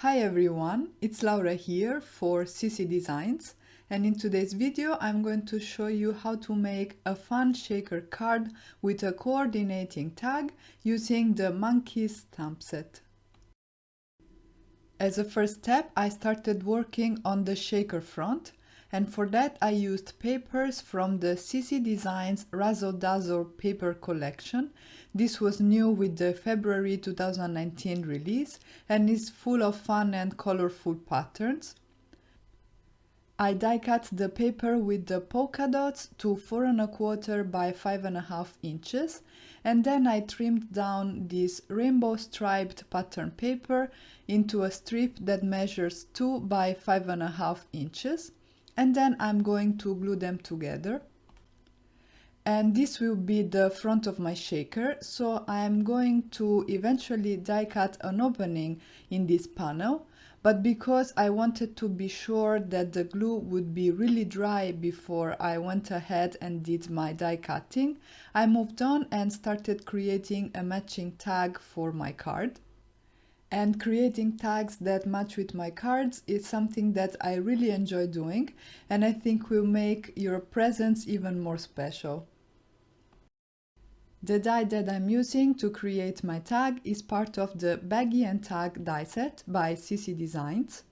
Hi everyone, it's Laura here for CC Designs, and in today's video I'm going to show you how to make a fun shaker card with a coordinating tag using the Monkey stamp set. As a first step, I started working on the shaker front, and for that I used papers from the CC Designs Razzle Dazzle paper collection. This was new with the February 2019 release and is full of fun and colorful patterns. I die cut the paper with the polka dots to 4 1/4 by 5.5 inches, and then I trimmed down this rainbow striped pattern paper into a strip that measures 2 by 5.5 inches, and then I'm going to glue them together. And this will be the front of my shaker, so I'm going to eventually die cut an opening in this panel, but because I wanted to be sure that the glue would be really dry before I went ahead and did my die cutting, I moved on and started creating a matching tag for my card. And creating tags that match with my cards is something that I really enjoy doing, and I think will make your presents even more special. The die that I'm using to create my tag is part of the Baggie and Tag die set by CC Designs.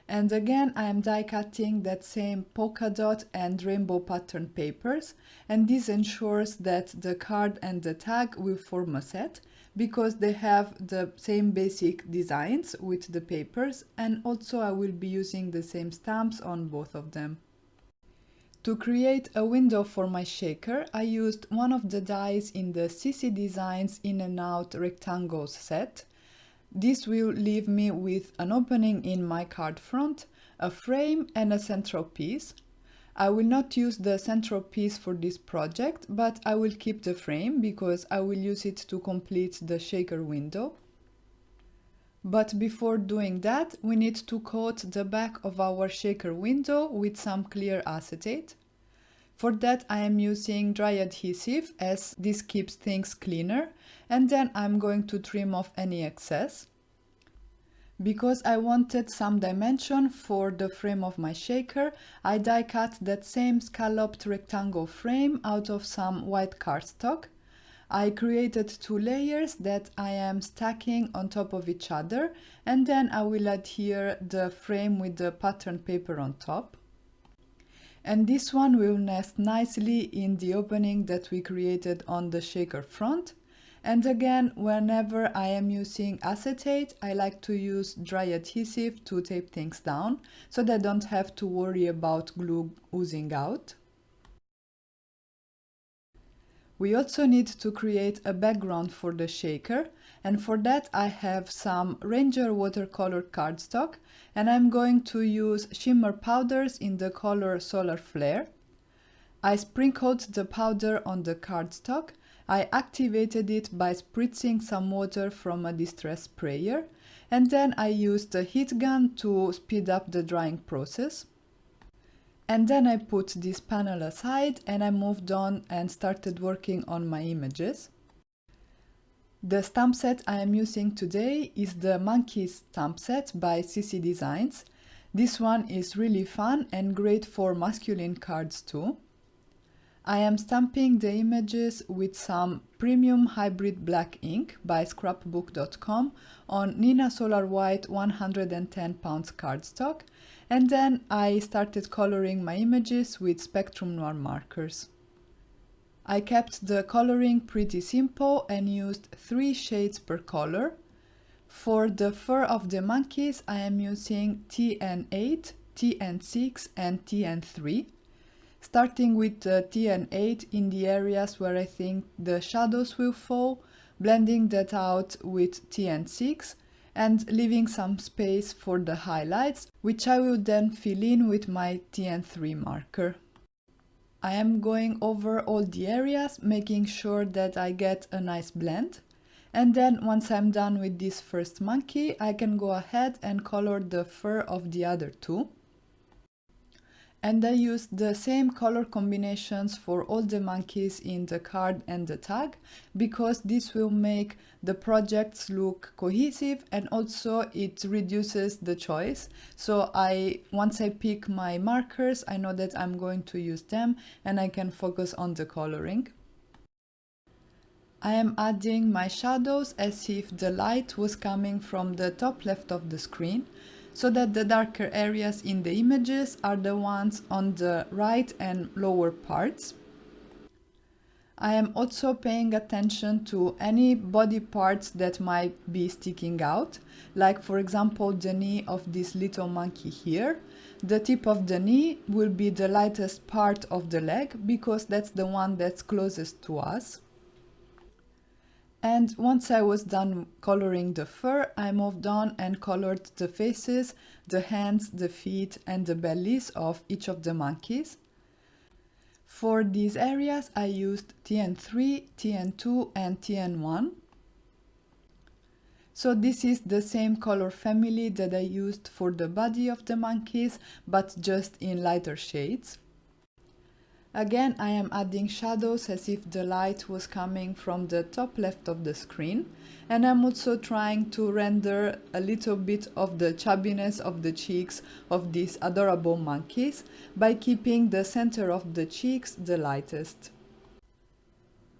And again, I am die cutting that same polka dot and rainbow pattern papers, and this ensures that the card and the tag will form a set because they have the same basic designs with the papers, and also I will be using the same stamps on both of them. To create a window for my shaker, I used one of the dies in the CC Designs In and Out Rectangles set. This will leave me with an opening in my card front, a frame and a central piece. I will not use the central piece for this project, but I will keep the frame because I will use it to complete the shaker window. But before doing that, we need to coat the back of our shaker window with some clear acetate. For that I am using dry adhesive, as this keeps things cleaner, and then I'm going to trim off any excess. Because I wanted some dimension for the frame of my shaker, I die cut that same scalloped rectangle frame out of some white cardstock. I created 2 layers that I am stacking on top of each other, and then I will adhere the frame with the pattern paper on top. And this one will nest nicely in the opening that we created on the shaker front. And again, whenever I am using acetate, I like to use dry adhesive to tape things down so that I don't have to worry about glue oozing out. We also need to create a background for the shaker, and for that I have some Ranger watercolor cardstock, and I'm going to use shimmer powders in the color Solar Flare. I sprinkled the powder on the cardstock. I activated it by spritzing some water from a distress sprayer, and then I used a heat gun to speed up the drying process. And then I put this panel aside and I moved on and started working on my images. The stamp set I am using today is the Monkey stamp set by CC Designs. This one is really fun and great for masculine cards too. I am stamping the images with some premium hybrid black ink by scrapbook.com on Neenah Solar White 110 pounds cardstock, and then I started coloring my images with Spectrum Noir markers. I kept the coloring pretty simple and used 3 shades per color. For the fur of the monkeys I am using TN8, TN6 and TN3. Starting with the TN8 in the areas where I think the shadows will fall, blending that out with TN6 and leaving some space for the highlights, which I will then fill in with my TN3 marker. I am going over all the areas, making sure that I get a nice blend. And then once I'm done with this first monkey, I can go ahead and color the fur of the other 2. And I used the same color combinations for all the monkeys in the card and the tag, because this will make the projects look cohesive, and also it reduces the choice. So once I pick my markers, I know that I'm going to use them and I can focus on the coloring. I am adding my shadows as if the light was coming from the top left of the screen, so that the darker areas in the images are the ones on the right and lower parts. I am also paying attention to any body parts that might be sticking out, like for example the knee of this little monkey here. The tip of the knee will be the lightest part of the leg, because that's the one that's closest to us. And once I was done coloring the fur, I moved on and colored the faces, the hands, the feet, and the bellies of each of the monkeys. For these areas, I used TN3, TN2, and TN1. So this is the same color family that I used for the body of the monkeys, but just in lighter shades. Again, I am adding shadows as if the light was coming from the top left of the screen, and I'm also trying to render a little bit of the chubbiness of the cheeks of these adorable monkeys by keeping the center of the cheeks the lightest.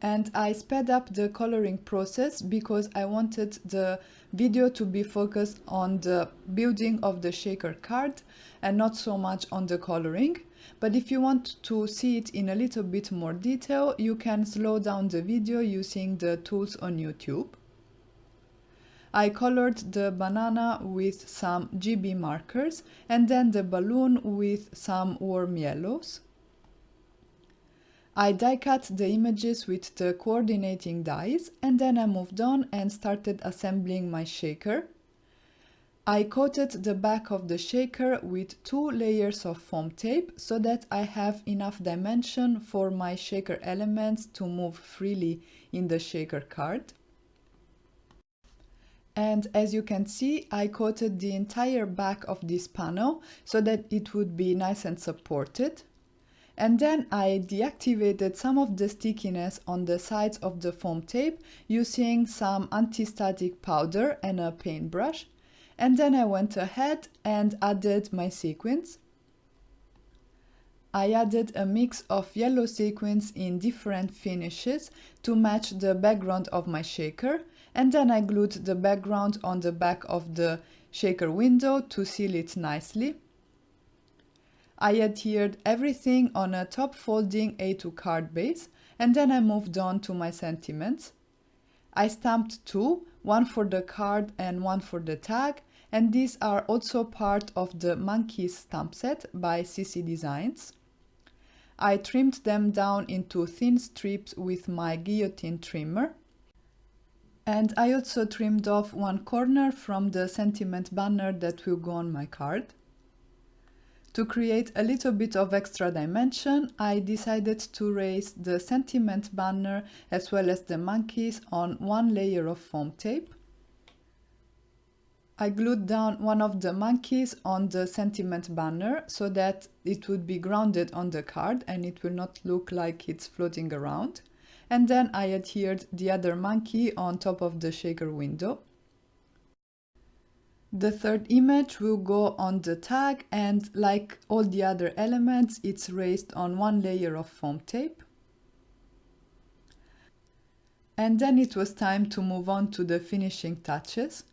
And I sped up the coloring process because I wanted the video to be focused on the building of the shaker card and not so much on the coloring. But if you want to see it in a little bit more detail, you can slow down the video using the tools on YouTube. I colored the banana with some GB markers and then the balloon with some warm yellows. I die cut the images with the coordinating dies, and then I moved on and started assembling my shaker. I coated the back of the shaker with 2 layers of foam tape so that I have enough dimension for my shaker elements to move freely in the shaker card. And as you can see, I coated the entire back of this panel so that it would be nice and supported. And then I deactivated some of the stickiness on the sides of the foam tape using some anti-static powder and a paintbrush. And then I went ahead and added my sequins. I added a mix of yellow sequins in different finishes to match the background of my shaker, and then I glued the background on the back of the shaker window to seal it nicely. I adhered everything on a top folding A2 card base, and then I moved on to my sentiments. I stamped 2, one for the card and one for the tag, and these are also part of the Monkeys stamp set by CC Designs. I trimmed them down into thin strips with my guillotine trimmer. And I also trimmed off one corner from the sentiment banner that will go on my card. To create a little bit of extra dimension, I decided to raise the sentiment banner as well as the monkeys on one layer of foam tape. I glued down one of the monkeys on the sentiment banner so that it would be grounded on the card and it will not look like it's floating around. And then I adhered the other monkey on top of the shaker window. The third image will go on the tag, and like all the other elements, it's raised on one layer of foam tape. And then it was time to move on to the finishing touches.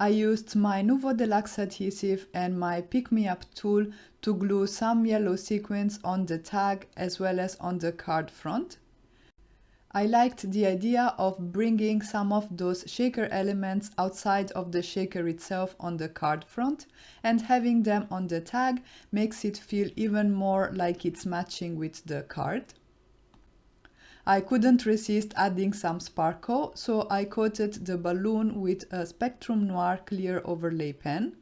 I used my Nuvo Deluxe adhesive and my Pick Me Up tool to glue some yellow sequins on the tag as well as on the card front. I liked the idea of bringing some of those shaker elements outside of the shaker itself on the card front, and having them on the tag makes it feel even more like it's matching with the card. I couldn't resist adding some sparkle, so I coated the balloon with a Spectrum Noir clear overlay pen.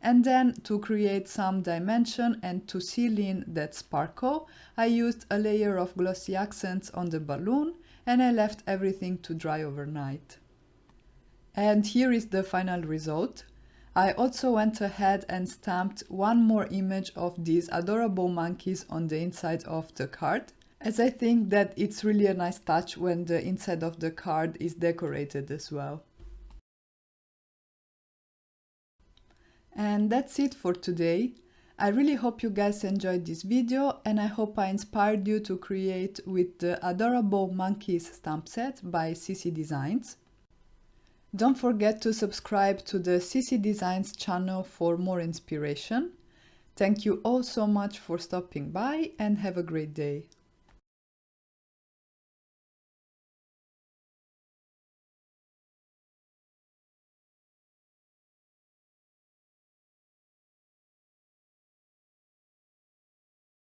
And then, to create some dimension and to seal in that sparkle, I used a layer of glossy accents on the balloon, and I left everything to dry overnight. And here is the final result. I also went ahead and stamped one more image of these adorable monkeys on the inside of the card, as I think that it's really a nice touch when the inside of the card is decorated as well. And that's it for today. I really hope you guys enjoyed this video, and I hope I inspired you to create with the adorable monkeys stamp set by CC Designs. Don't forget to subscribe to the CC Designs channel for more inspiration. Thank you all so much for stopping by and have a great day.